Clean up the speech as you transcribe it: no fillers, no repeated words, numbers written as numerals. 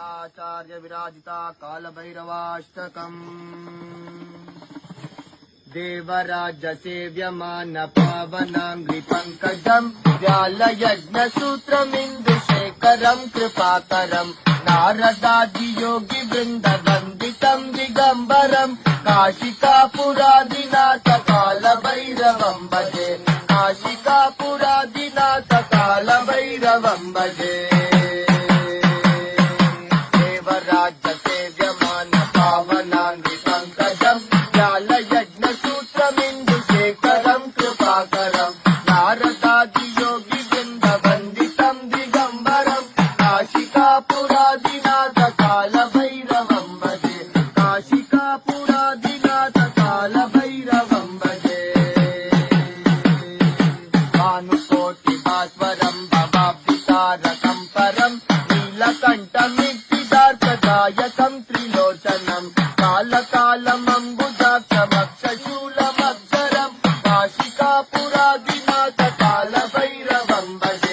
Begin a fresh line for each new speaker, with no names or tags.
आचार्य विराजिता कालभैरवाष्टकम् देवराज सेव्यमान पावनांग्रि पंकजम् व्यालयज्ञसूत्रमिन्दुशेखरम् कृपाकरम् नारदादि योगी वृन्द वन्दितम् दिगम्बरम् काशिकापुरादिनाथ कालभैरवम् भजे काशिकापुरादिनाथ कालभैरवम् भजे राज्य सेव्यमान पावनांग्रि पंकजम् व्यालयज्ञसूत्रमिन्दुशेखरम् कृपाकरम् नारदादि योगी वृन्द वन्दितम् दिगम्बरम् काशिकापुरादिनाथ कालभैरवम् भजे काशिकापुरादिनाथ कालभैरवम् भजे भानुकोटि भास्वरम् भवाब्धितारकम् परम् नीलकण्ठमित्तिदार्कदायकम् त्रिलोचनम् कालकालमम्बुजाक्षमक्षशूलमक्षरम् काशिकापुरादिनाथ कालभैरवम् भजे